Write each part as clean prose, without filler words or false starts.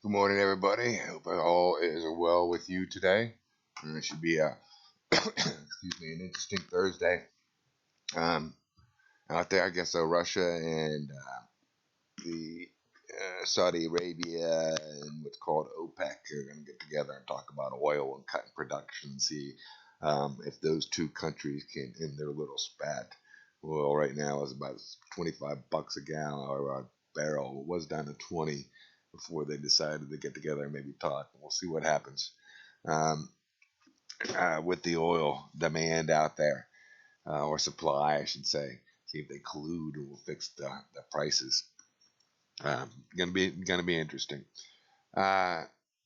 Good morning, everybody. Hope all is well with you today. It should be a excuse me, an interesting Thursday um, out there. I guess Russia and the Saudi Arabia and what's called OPEC are going to get together and talk about oil and cutting production and see if those two countries can end their little spat. Well, right now it's about 25 bucks a gallon or a barrel. It was down to 20 before they decided to get together and maybe talk. We'll see what happens um, with the oil demand out there, or supply, I should say. See if they collude and will fix the prices. Gonna be interesting. Uh,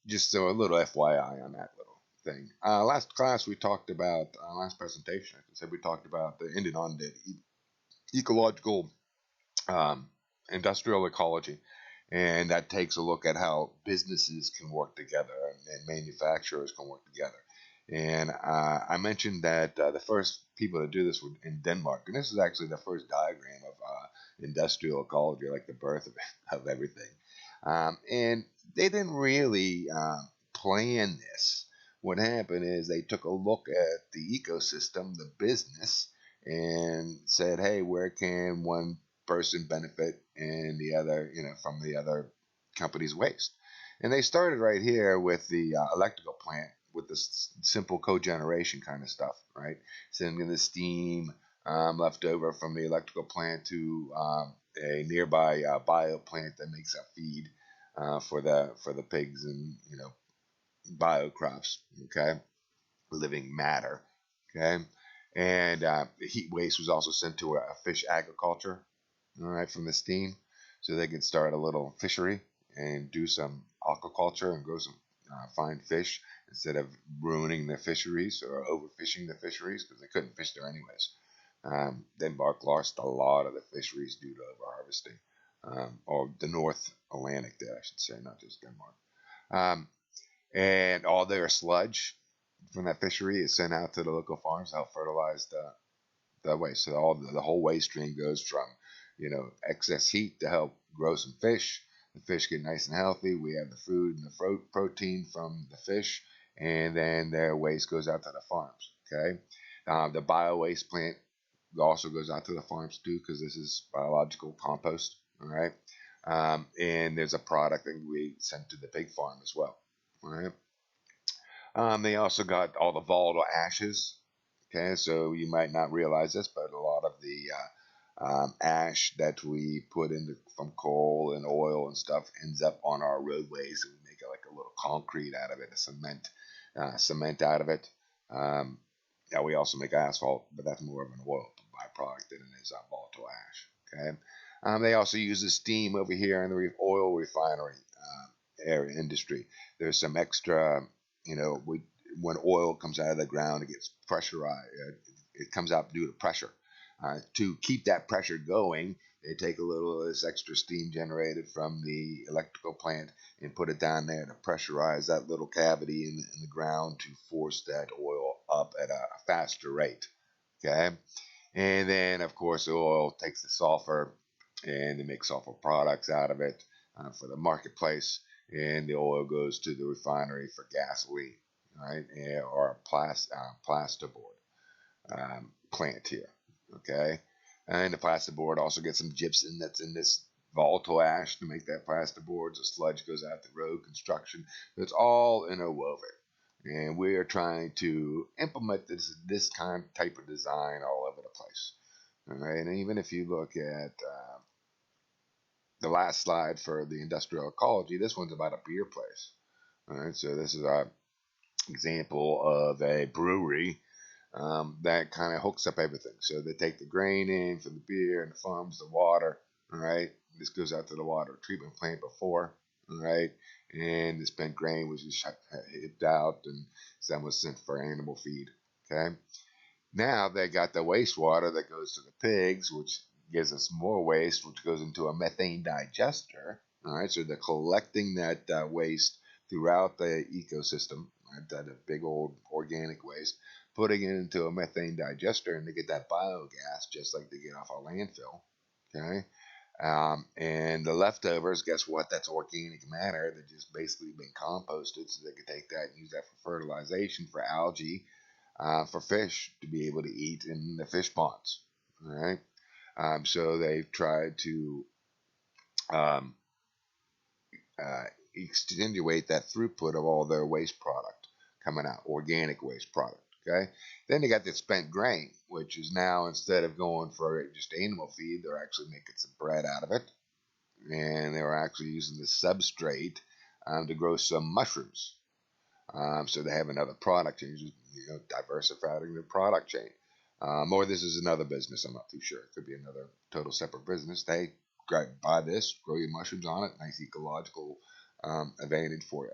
just so a little FYI on that little thing. Last class we talked about last presentation. I said we talked about the ended on the ecological um, industrial ecology, and that takes a look at how businesses can work together and manufacturers can work together. And I mentioned that the first people to do this were in Denmark, and this is actually the first diagram of industrial ecology, like the birth of everything. And they didn't really plan this. What happened is they took a look at the ecosystem, the business, and said, "Hey, where can one person benefit and the other, from the other company's waste?" And they started right here with the electrical plant with this simple cogeneration kind of stuff, right? Sending the steam left over from the electrical plant to a nearby bio plant that makes a feed for the pigs and bio crops. Okay, living matter. Okay, and heat waste was also sent to a fish agriculture. All right, from the steam, so they could start a little fishery and do some aquaculture and grow some fine fish instead of ruining the fisheries or overfishing the fisheries because they couldn't fish there anyways. Denmark lost a lot of the fisheries due to overharvesting, or the North Atlantic there, I should say, not just Denmark. Um, and all their sludge from that fishery is sent out to the local farms to help fertilize the waste. So the whole waste stream goes from excess heat to help grow some fish. The fish get nice and healthy. We have the food and the protein from the fish, and then their waste goes out to the farms. Okay, the bio waste plant also goes out to the farms too because this is biological compost. All right, and there's a product that we send to the pig farm as well. All right. They also got all the volatile ashes. Okay, so you might not realize this, but a lot of the ash that we put into from coal and oil and stuff ends up on our roadways, and we make like a little concrete out of it, a cement out of it. Um, yeah, we also make asphalt, but that's more of an oil byproduct than it is volatile ash. Okay, they also use the steam over here in the oil refinery area industry. There's some extra, when oil comes out of the ground, it gets pressurized. It comes out due to pressure. To keep that pressure going, they take a little of this extra steam generated from the electrical plant and put it down there to pressurize that little cavity in the ground to force that oil up at a faster rate. Okay, and then of course the oil takes the sulfur and they make sulfur products out of it for the marketplace, and the oil goes to the refinery for gasoline, right, or a plasterboard plant here. Okay, and the plasterboard also gets some gypsum that's in this volatile ash to make that plasterboard. So sludge goes out the road construction. It's all interwoven, and we are trying to implement this kind of type of design all over the place. All right, and even if you look at the last slide for the industrial ecology, this one's about a beer place. All right, so this is an example of a brewery that kind of hooks up everything. So they take the grain in for the beer and the farms, the water. All right, this goes out to the water treatment plant before. All right, and the spent grain was just hipped out, and some was sent for animal feed. Okay, now they got the wastewater that goes to the pigs, which gives us more waste, which goes into a methane digester. All right, so they're collecting that waste throughout the ecosystem, right, that big old organic waste, putting it into a methane digester, and they get that biogas just like they get off a landfill. Okay, And the leftovers, guess what? That's organic matter that just basically been composted, so they can take that and use that for fertilization for algae, for fish to be able to eat in the fish ponds. All right. So they've tried to um, uh, extenuate that throughput of all their waste product coming out, organic waste product. Okay. Then they got the spent grain, which is now, instead of going for just animal feed, they're actually making some bread out of it, and they were actually using the substrate to grow some mushrooms. So they have another product chain, diversifying their product chain. Or this is another business. I'm not too sure. It could be another total separate business. They buy this, grow your mushrooms on it. Nice ecological advantage for you.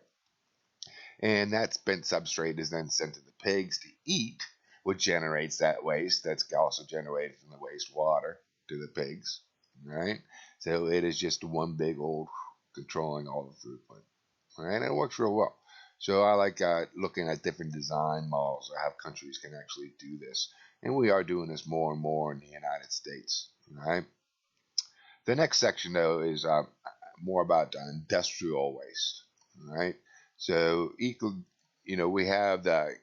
And that spent substrate is then sent to the pigs to eat, which generates that waste that's also generated from the wastewater to the pigs. Right? So it is just one big old controlling all the throughput. Right? And it works real well. So I like looking at different design models or how countries can actually do this. And we are doing this more and more in the United States. Right? The next section, though, is more about industrial waste. Right? So, we have the,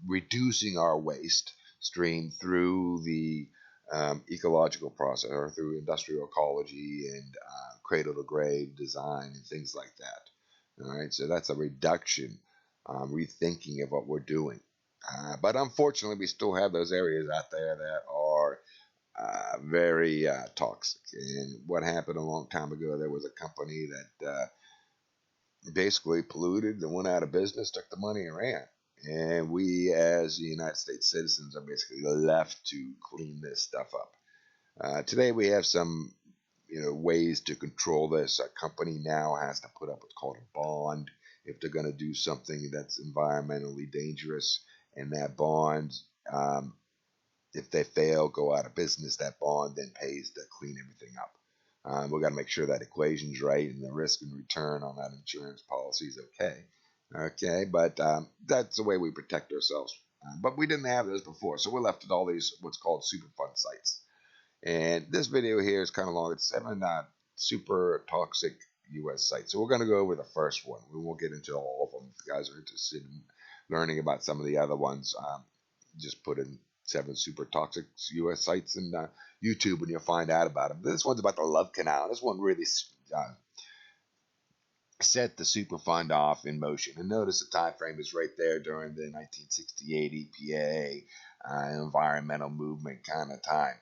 reducing our waste stream through the ecological process or through industrial ecology and cradle to grave design and things like that. All right, so that's a reduction, rethinking of what we're doing. But unfortunately, we still have those areas out there that are very toxic. And what happened a long time ago, there was a company that basically polluted and went out of business, took the money and ran. And we, as United States citizens, are basically left to clean this stuff up. Today, we have some, ways to control this. A company now has to put up what's called a bond if they're going to do something that's environmentally dangerous, and that bond, if they fail, go out of business, that bond then pays to clean everything up. We've got to make sure that equation's right and the risk and return on that insurance policy is okay. Okay, but that's the way we protect ourselves. But we didn't have this before, so we're left with all these what's called Superfund sites. And this video here is kind of long. It's 7 super toxic U.S. sites. So we're going to go over the first one. We won't get into all of them. If you guys are interested in learning about some of the other ones, just put in 7 super toxic U.S. sites in YouTube and you'll find out about them. This one's about the Love Canal. This one really set the Superfund off in motion. And notice the time frame is right there during the 1968 EPA environmental movement kind of time,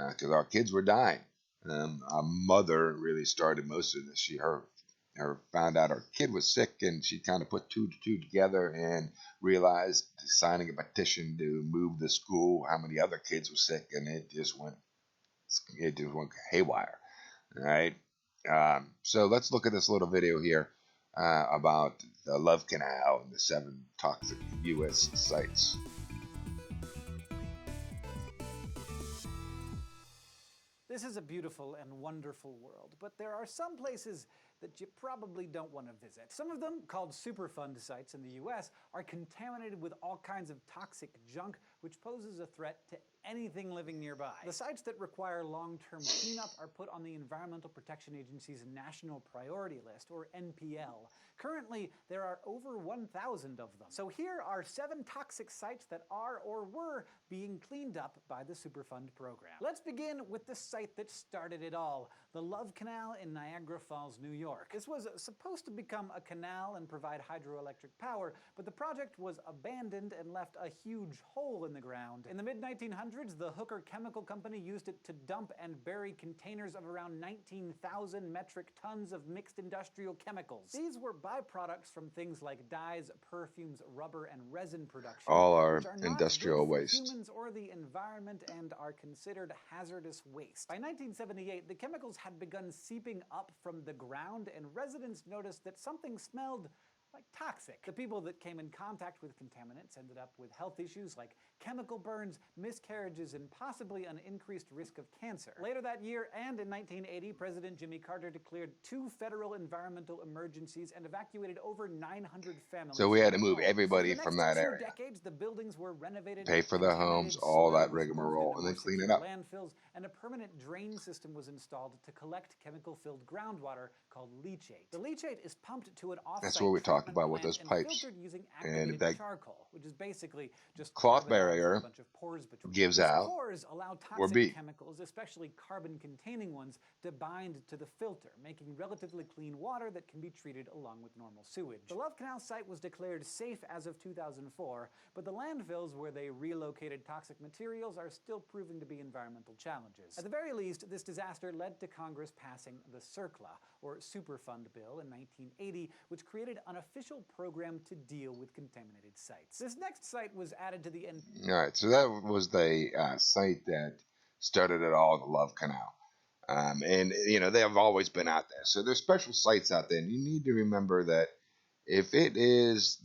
because our kids were dying. Our mother really started most of this. Her found out her kid was sick, and she kind of put 2 to 2 together and realized, signing a petition to move the school, how many other kids were sick, and it just went haywire. All right. So let's look at this little video here about the Love Canal and the 7 toxic U.S. sites. This is a beautiful and wonderful world, but there are some places that you probably don't want to visit. Some of them, called Superfund sites in the US, are contaminated with all kinds of toxic junk, which poses a threat to anything living nearby. The sites that require long-term cleanup are put on the Environmental Protection Agency's National Priority List, or NPL. Currently, there are over 1,000 of them. So here are 7 toxic sites that are or were being cleaned up by the Superfund program. Let's begin with the site that started it all, the Love Canal in Niagara Falls, New York. This was supposed to become a canal and provide hydroelectric power, but the project was abandoned and left a huge hole in the ground. In the mid-1900s, the Hooker Chemical Company used it to dump and bury containers of around 19,000 metric tons of mixed industrial chemicals. These were byproducts from things like dyes, perfumes, rubber, and resin production. All our which are not industrial good for waste. humans or the environment and are considered hazardous waste. By 1978, the chemicals had begun seeping up from the ground, and residents noticed that something smelled like toxic. The people that came in contact with contaminants ended up with health issues like chemical burns, miscarriages, and possibly an increased risk of cancer. Later that year, and in 1980, President Jimmy Carter declared 2 federal environmental emergencies and evacuated over 900 families. So we had to from move their homes. everybody For the from next that 2 area, decades, the buildings were renovated, pay for their homes, contaminated all soil that was moved rigmarole, into and more then clean it secure up. landfills, and a permanent drain system was installed to collect chemical-filled groundwater called leachate. The leachate is pumped to an off-site That's what we talked treatment about with plant those and pipes. filtered using And if activated that charcoal, which is basically just cloth carbon out through a barrier bunch of pores between. gives These out, pores allow or toxic B, chemicals, especially carbon-containing ones, to bind to the filter, making relatively clean water that can be treated along with normal sewage. The Love Canal site was declared safe as of 2004, but the landfills where they relocated toxic materials are still proving to be environmental challenges. At the very least, this disaster led to Congress passing the CERCLA, or Superfund Bill, in 1980, which created an official program to deal with contaminated sites. This next site was added to the end. All right, so that was the site that started it all, the Love Canal. And, they have always been out there. So there's special sites out there, and you need to remember that if it is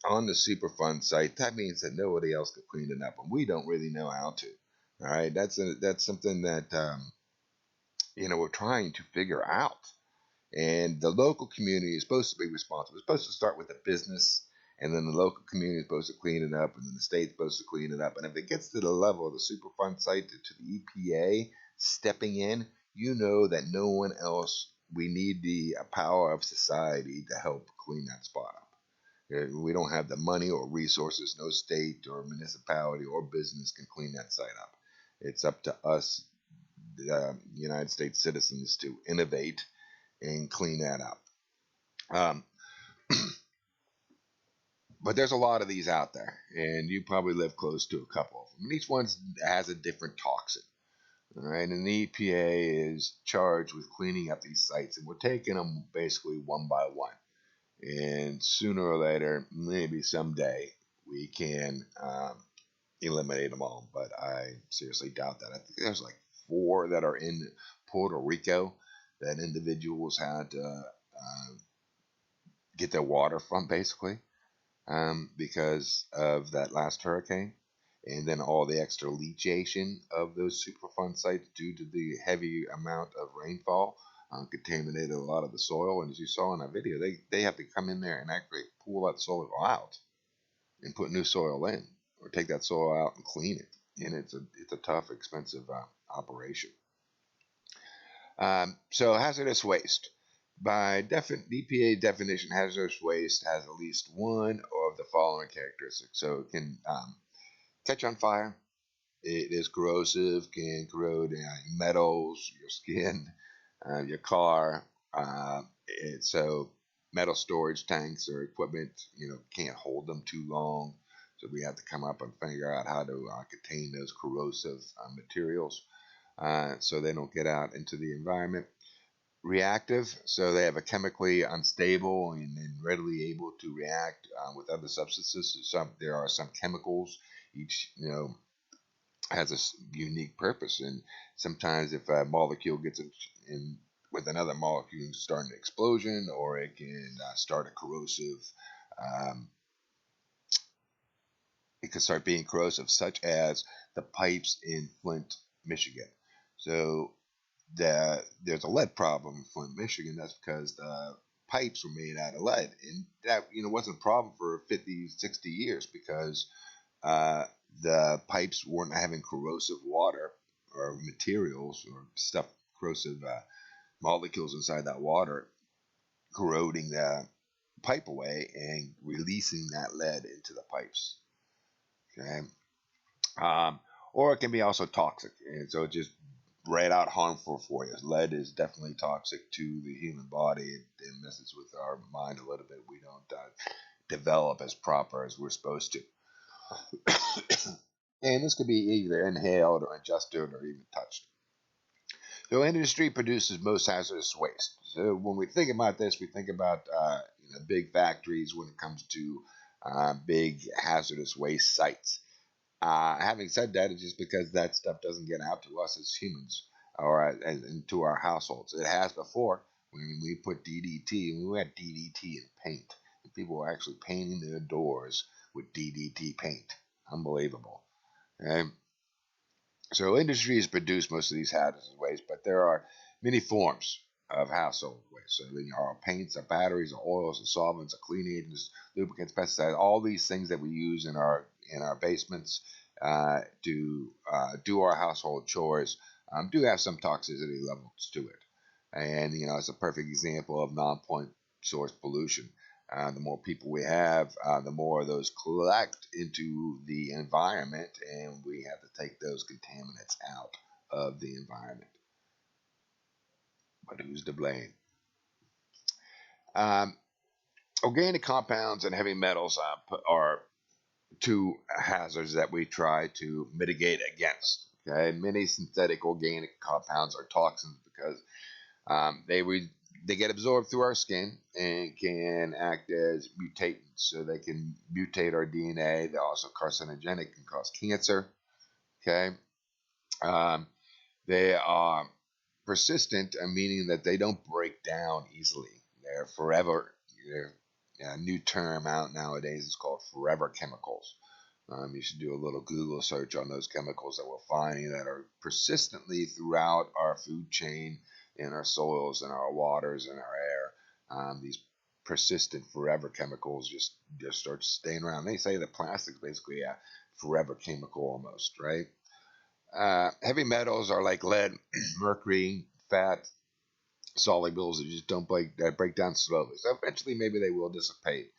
on the Superfund site, that means that nobody else could clean it up, and we don't really know how to. All right, that's something that we're trying to figure out. And the local community is supposed to be responsible. It's supposed to start with the business, and then the local community is supposed to clean it up, and then the state's supposed to clean it up. And if it gets to the level of the Superfund site, to the EPA stepping in, you know that no one else, we need the power of society to help clean that spot up. We don't have the money or resources. No state or municipality or business can clean that site up. It's up to us, the United States citizens, to innovate and clean that up. But there's a lot of these out there, and you probably live close to a couple of them. And each one has a different toxin. All right, and the EPA is charged with cleaning up these sites, and we're taking them basically one by one. And sooner or later, maybe someday, we can eliminate them all. But I seriously doubt that. I think there's like 4 that are in Puerto Rico that individuals had to get their water from, basically, because of that last hurricane. And then all the extra leachation of those Superfund sites due to the heavy amount of rainfall contaminated a lot of the soil. And as you saw in that video, they have to come in there and actually pull that soil out and put new soil in, or take that soil out and clean it. And it's a tough, expensive operation. So hazardous waste. By EPA definition, hazardous waste has at least one of the following characteristics. So it can catch on fire. It is corrosive, can corrode metals, your skin, your car. So metal storage tanks or equipment, can't hold them too long. So we have to come up and figure out how to contain those corrosive materials so they don't get out into the environment. Reactive, so they have a chemically unstable and readily able to react with other substances. There are some chemicals, each has a unique purpose, and sometimes if a molecule gets in with another molecule, it can start an explosion, or it can start a corrosive. It can start being corrosive, such as the pipes in Flint, Michigan. So there's a lead problem in Flint, Michigan. That's because the pipes were made out of lead, and that wasn't a problem for 50, 60 years because the pipes weren't having corrosive water or materials or stuff, corrosive molecules inside that water, corroding the pipe away and releasing that lead into the pipes. Okay, or it can be also toxic, and so it just right out harmful for you. Lead is definitely toxic to the human body. It messes with our mind a little bit. We don't develop as proper as we're supposed to. And this could be either inhaled or ingested or even touched. So industry produces most hazardous waste. So when we think about this, we think about big factories when it comes to big hazardous waste sites. Having said that, it's just because that stuff doesn't get out to us as humans or into our households. It has before when we put DDT, when we had DDT in paint. And people were actually painting their doors with DDT paint. Unbelievable. Okay? So industries produce most of these hazardous waste, but there are many forms of household waste. So there are paints, our batteries, our oils, our solvents, our cleaning agents, lubricants, pesticides, all these things that we use in our basements to do our household chores do have some toxicity levels to it. And it's a perfect example of non-point source pollution. The more people we have, the more those collect into the environment, and we have to take those contaminants out of the environment. But who's to blame? Um, Organic compounds and heavy metals are two hazards that we try to mitigate against. Okay, many synthetic organic compounds are toxins because they get absorbed through our skin and can act as mutants. So they can mutate our DNA. They're also carcinogenic, can cause cancer. Okay. Um, they are persistent, meaning that they don't break down easily. They're forever. They're, a new term out nowadays is called forever chemicals. You should do a little Google search on those chemicals that we're finding that are persistently throughout our food chain, in our soils, in our waters, in our air. These persistent forever chemicals just start staying around. They say that plastic is basically a forever chemical almost, right? Heavy metals are like lead, mercury, fat, solubles that just don't break down slowly. So eventually, maybe they will dissipate,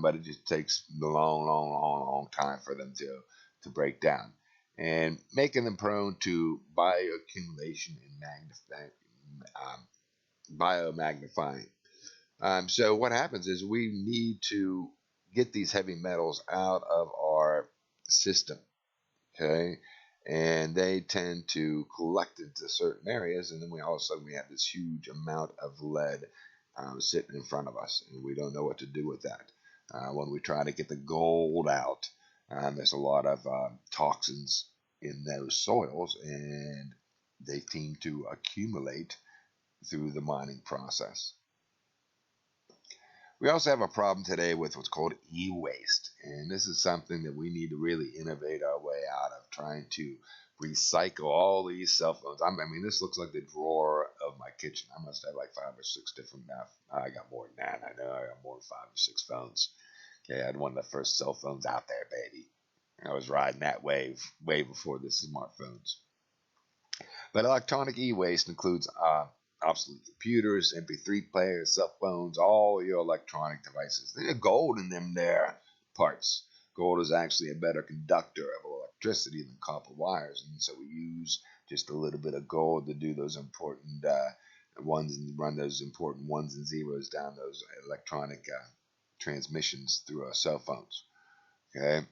but it just takes a long, long, long, long time for them to break down, and making them prone to bioaccumulation and biomagnifying. So what happens is we need to get these heavy metals out of our system. Okay, and they tend to collect into certain areas, and then all of a sudden we have this huge amount of lead sitting in front of us, and we don't know what to do with that. When we try to get the gold out, there's a lot of toxins in those soils, and they seem to accumulate through the mining process. We also have a problem today with what's called e-waste, and this is something that we need to really innovate our way out of, trying to recycle all these cell phones. I mean, this looks like the drawer of my kitchen. I must have like 5 or 6 different now. I got more than that. I know I got more than 5 or 6 phones. Okay, I had one of the first cell phones out there, baby. I was riding that wave way before the smartphones. But electronic e-waste includes obsolete computers, MP3 players, cell phones, all your electronic devices. There's gold in them there parts. Gold is actually a better conductor of electricity than copper wires, and so we use just a little bit of gold to do those important ones and run those important ones and zeros down those electronic transmissions through our cell phones. Okay,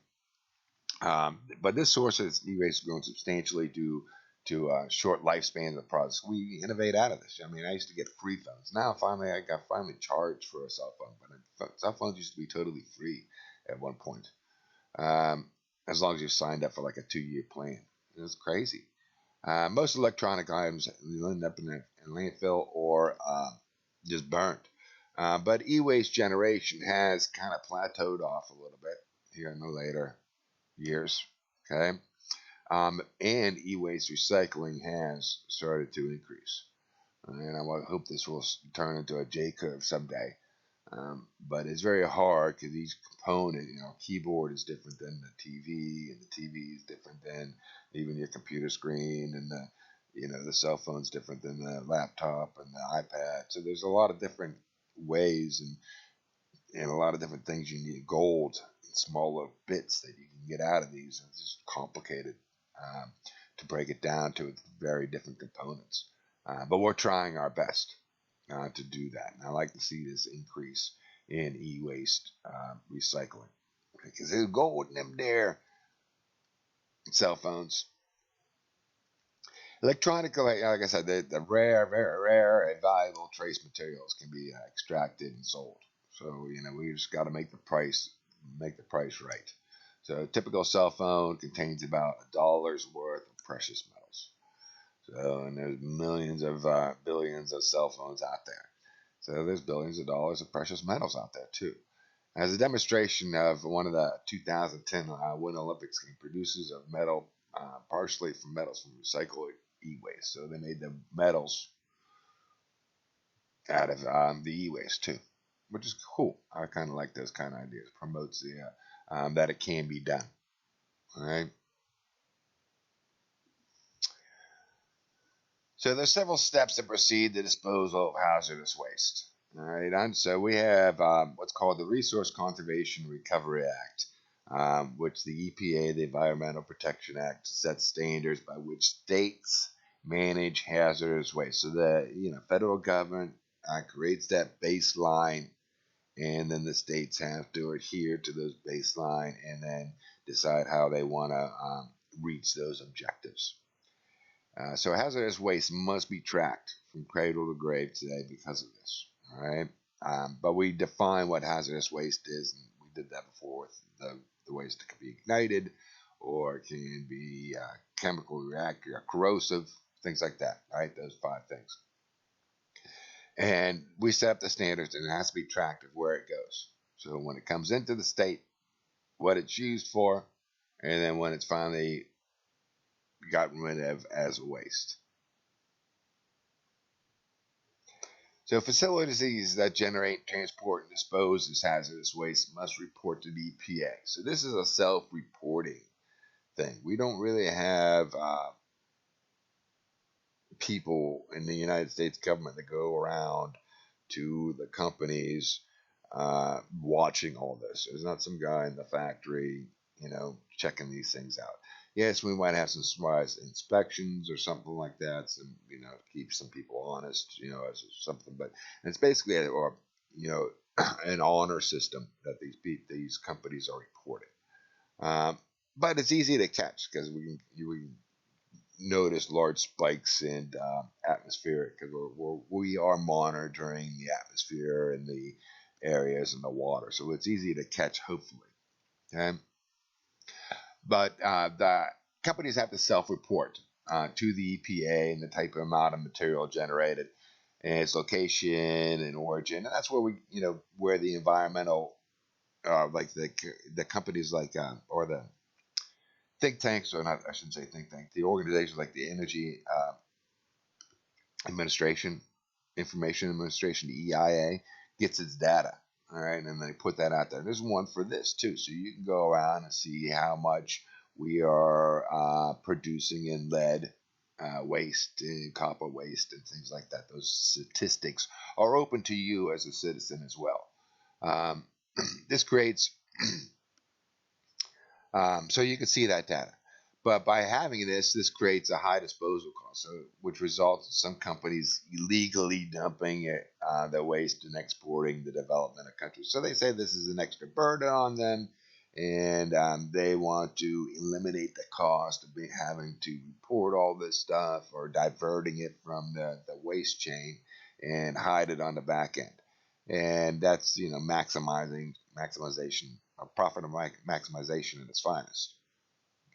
but this source of e-waste has grown substantially due to short lifespan of the products. We innovate out of this. I mean, I used to get free phones. Now, I got finally charged for a cell phone, but cell phones used to be totally free at one point, as long as you signed up for like a 2-year plan. It was crazy. Most electronic items end up in a landfill or just burnt. But e-waste generation has kind of plateaued off a little bit here in the later years. Okay. And e-waste recycling has started to increase. And I hope this will turn into a J curve someday. But it's very hard because each component, keyboard is different than the TV, and the TV is different than even your computer screen, and the cell phone's different than the laptop and the iPad. So there's a lot of different ways and a lot of different things you need. Gold, smaller bits that you can get out of these. It's just complicated to break it down to its very different components. But we're trying our best to do that. And I like to see this increase in e-waste recycling because there's gold in them there cell phones. Electronic, like I said, the rare, very rare, and valuable trace materials can be extracted and sold. So we just got to make the price right. So a typical cell phone contains about $1 worth of precious metals. So, and there's millions of billions of cell phones out there. So there's billions of dollars of precious metals out there too. As a demonstration of one of the 2010 Winter Olympics Games, producers of metal, partially from metals from recycled e-waste. So they made the metals out of the e-waste too, which is cool. I kind of like those kind of ideas. Promotes the that it can be done. All right. So there's several steps that proceed the disposal of hazardous waste. All right, and so we have what's called the Resource Conservation Recovery Act, which the EPA, the Environmental Protection Act, sets standards by which states manage hazardous waste. So the federal government creates that baseline, and then the states have to adhere to those baseline, and then decide how they want to reach those objectives. So hazardous waste must be tracked from cradle to grave today because of this. All right, but we define what hazardous waste is, and we did that before with the waste that can be ignited, or can be chemical reactor, corrosive, things like that. Right, those 5 things. And we set up the standards, and it has to be tracked of where it goes. So when it comes into the state, what it's used for, and then when it's finally gotten rid of as waste. So facilities that generate, transport, and dispose of hazardous waste must report to the EPA. So this is a self-reporting thing. We don't really have people in the United States government that go around to the companies watching all this. There's not some guy in the factory, checking these things out. Yes, we might have some surprise inspections or something like that, some to keep some people honest, as something. But it's basically an honor system that these companies are reporting. But it's easy to catch because we can notice large spikes in atmospheric because we are monitoring the atmosphere and the areas in the water, so it's easy to catch, hopefully. Okay, but the companies have to self-report to the EPA and the type of amount of material generated, and its location and origin, and that's where where the environmental, like the companies like or the think tanks, or not, I shouldn't say think tank, the organizations like the Energy Administration, Information Administration, the EIA, gets its data. All right, and they put that out there. There's one for this too, so you can go around and see how much we are producing in lead waste, and copper waste, and things like that. Those statistics are open to you as a citizen as well. This creates so you can see that data. But by having this creates a high disposal cost, which results in some companies illegally dumping their waste and exporting the development of countries. So they say this is an extra burden on them, and they want to eliminate the cost of having to report all this stuff or diverting it from the waste chain and hide it on the back end. And that's maximization of profit and maximization at its finest.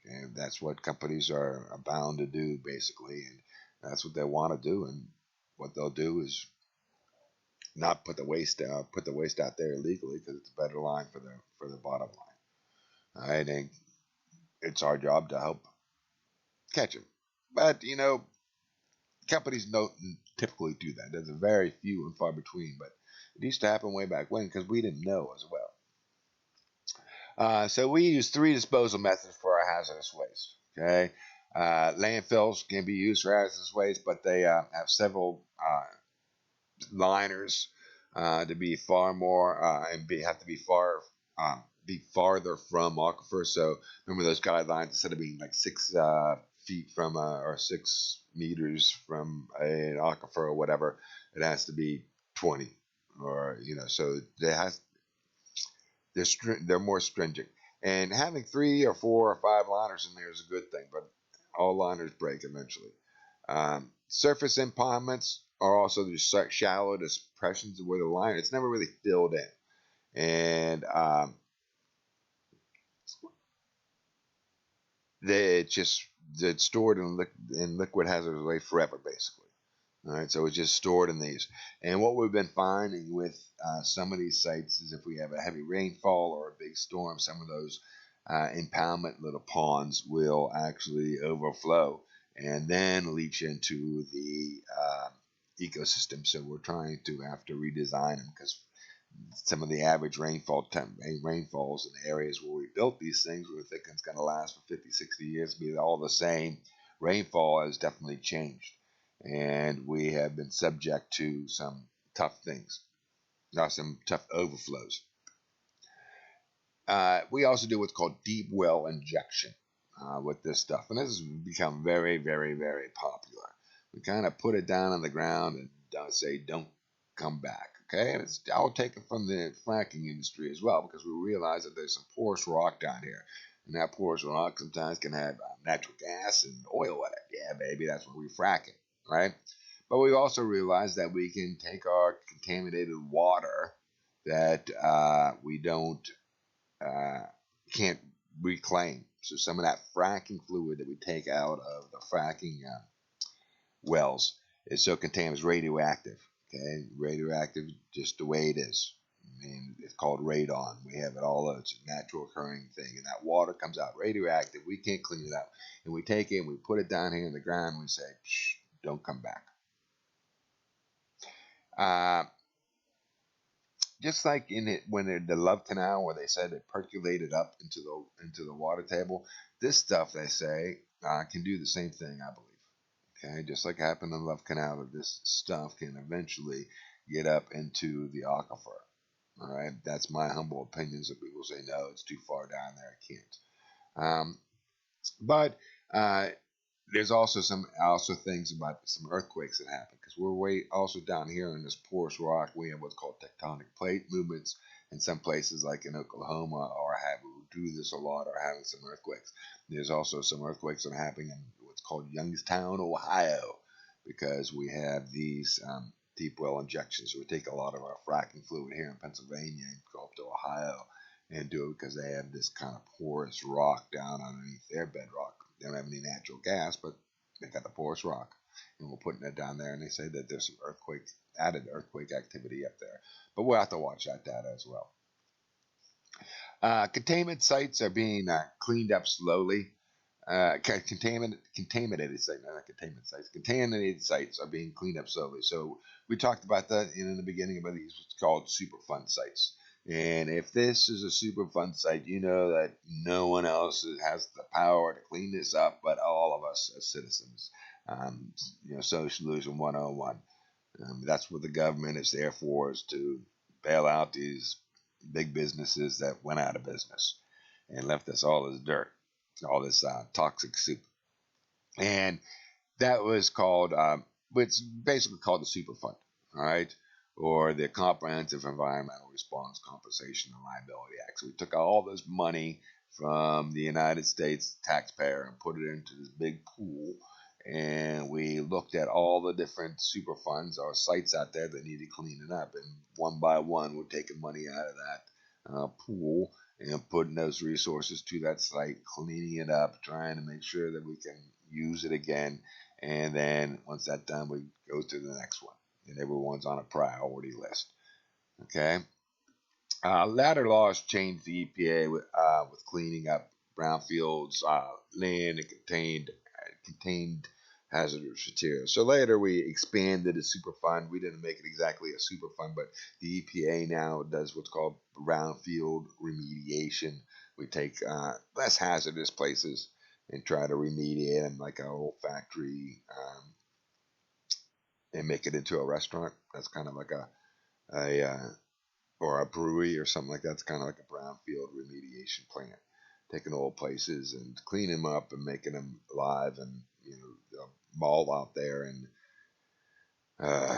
And that's what companies are bound to do, basically, and that's what they want to do. And what they'll do is not put the waste out there illegally because it's a better line for the bottom line. All right, and it's our job to help catch them. But companies don't typically do that. There's a very few and far between, but it used to happen way back when because we didn't know as well. So we use 3 disposal methods for our hazardous waste. Okay, landfills can be used for hazardous waste, but they have several liners to be far more have to be farther from aquifers. So remember those guidelines, instead of being like 6 feet from or 6 meters from an aquifer or whatever, it has to be 20, or so they're more stringent. And having 3 or 4 or 5 liners in there is a good thing, but all liners break eventually. Surface impoundments are also just shallow depressions where the liner, it's never really filled in, and it's stored in liquid hazardous waste forever, basically. All right, so it's just stored in these. And what we've been finding with some of these sites is if we have a heavy rainfall or a big storm, some of those impoundment little ponds will actually overflow and then leach into the ecosystem. So we're trying to have to redesign them because some of the average rainfalls in the areas where we built these things, we were thinking it's going to last for 50, 60 years, be all the same. Rainfall has definitely changed, and we have been subject to some tough things, some tough overflows. We also do what's called deep well injection with this stuff, and this has become very, very, very popular. We kind of put it down on the ground and say, "Don't come back." Okay, and I'll take it from the fracking industry as well because we realize that there's some porous rock down here, and that porous rock sometimes can have natural gas and oil in it. Yeah, baby, that's why we frack it, right? But we also realize that we can take our contaminated water that we don't uh, can't reclaim. So some of that fracking fluid that we take out of the fracking wells is so contaminated, radioactive. Okay, radioactive, just the way it is. I mean, it's called radon. We have it all. It's a natural occurring thing, and that water comes out radioactive. We can't clean it out, and we take it and we put it down here in the ground. And we say, "Don't come back." Uh, just like in it when the Love Canal, where they said it percolated up into the water table, this stuff they say can do the same thing, I believe. Okay, just like happened in the Love Canal, that this stuff can eventually get up into the aquifer. All right, that's my humble opinion. Some people say no, it's too far down there, I can't. But uh, there's also things about some earthquakes that happen because we're way also down here in this porous rock. We have what's called tectonic plate movements in some places, like in Oklahoma, or have who do this a lot, are having some earthquakes. There's also some earthquakes that are happening in what's called Youngstown, Ohio, because we have these deep well injections. We take a lot of our fracking fluid here in Pennsylvania and go up to Ohio and do it because they have this kind of porous rock down underneath their bedrock. They don't have any natural gas, but they got the porous rock, and we're putting it down there. And they say that there's some added earthquake activity up there, but we'll have to watch that data as well. Containment sites are being cleaned up slowly. Contaminated sites, not containment sites. Contaminated sites are being cleaned up slowly. So we talked about that in the beginning about these what's called Superfund sites. And if this is a Superfund site, you know that no one else has the power to clean this up, but all of us as citizens. Socialism 101. That's what the government is there for, is to bail out these big businesses that went out of business and left us all this dirt, all this toxic soup. And that was called, it's basically called the Superfund, all right, or the Comprehensive Environmental Response Compensation and Liability Act. So we took all this money from the United States taxpayer and put it into this big pool. And we looked at all the different Superfunds or sites out there that needed cleaning up. And one by one, we're taking money out of that pool and putting those resources to that site, cleaning it up, trying to make sure that we can use it again. And then once that's done, we go to the next one, and everyone's on a priority list. Okay. Latter laws changed the EPA with cleaning up brownfields, land, and contained hazardous materials. So later we expanded the Superfund. We didn't make it exactly a Superfund, but the EPA now does what's called brownfield remediation. We take less hazardous places and try to remediate them, like an old factory, and make it into a restaurant. That's kind of like a or a brewery or something like that. It's kind of like a brownfield remediation plant, taking old places and cleaning them up and making them alive. And the mall out there in uh,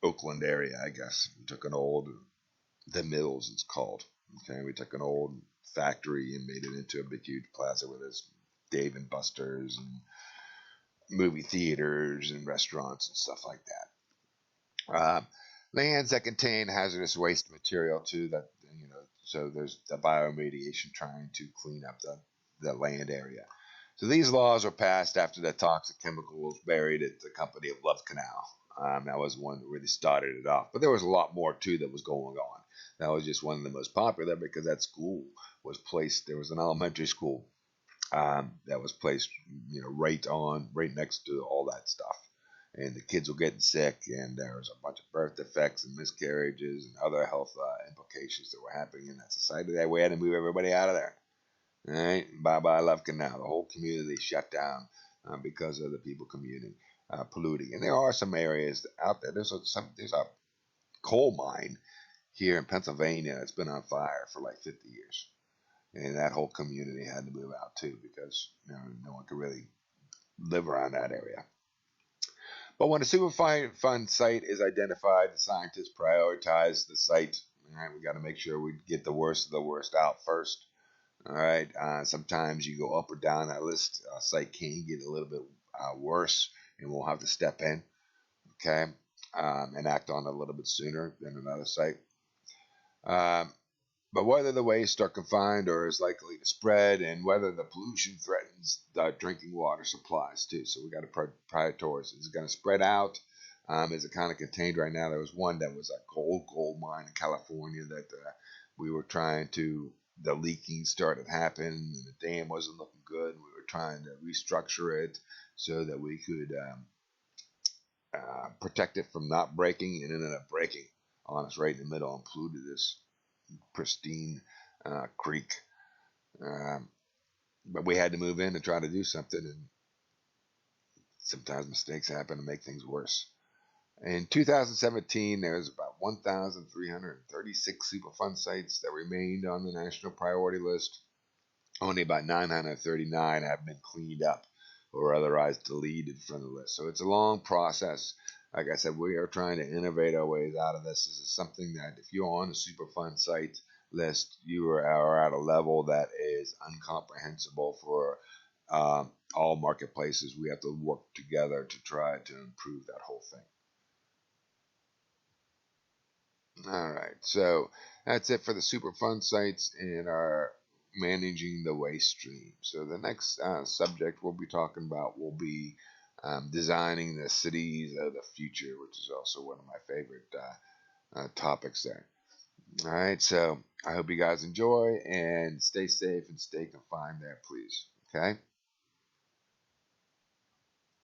Oakland area, I guess, we took the Mills, it's called. Okay, we took an old factory and made it into a big, huge plaza with this Dave and Buster's and movie theaters and restaurants and stuff like that. Lands that contain hazardous waste material too. So there's the bioremediation trying to clean up the land area. So these laws were passed after the toxic chemical was buried at the company of Love Canal. That was one that really started it off. But there was a lot more too that was going on. That was just one of the most popular because that school was placed. There was an elementary school that was placed, right next to all that stuff. And the kids were getting sick, and there was a bunch of birth defects and miscarriages and other health implications that were happening in that society. That we had to move everybody out of there. All right, bye bye Love Canal. The whole community shut down because of the people commuting, polluting. And there are some areas out there. There's a coal mine here in Pennsylvania that's been on fire for like 50 years, and that whole community had to move out too because no one could really live around that area. But when a Superfund site is identified, the scientists prioritize the site. All right, we got to make sure we get the worst of the worst out first. All right. Sometimes you go up or down that list. A site can get a little bit worse, and we'll have to step in, okay, and act on it a little bit sooner than another site. But whether the waste are confined or is likely to spread, and whether the pollution threatens the drinking water supplies too. So we got to prioritize. Is it going to spread out? Is it kind of contained right now? There was one that was a gold mine in California that we were trying to. The leaking started happening, and the dam wasn't looking good. We were trying to restructure it so that we could protect it from not breaking, and it ended up breaking on us right in the middle and polluted this pristine creek. Um, but we had to move in and try to do something, and sometimes mistakes happen to make things worse. In 2017, there was about 1,336 Superfund sites that remained on the national priority list. Only about 939 have been cleaned up or otherwise deleted from the list. So it's a long process. Like I said, we are trying to innovate our ways out of this. This is something that if you're on a Superfund site list, you are at a level that is incomprehensible for all marketplaces. We have to work together to try to improve that whole thing. All right, so that's it for the Superfund sites and our managing the waste stream. So the next subject we'll be talking about will be designing the cities of the future, which is also one of my favorite topics there. All right, so I hope you guys enjoy and stay safe and stay confined there, please. Okay.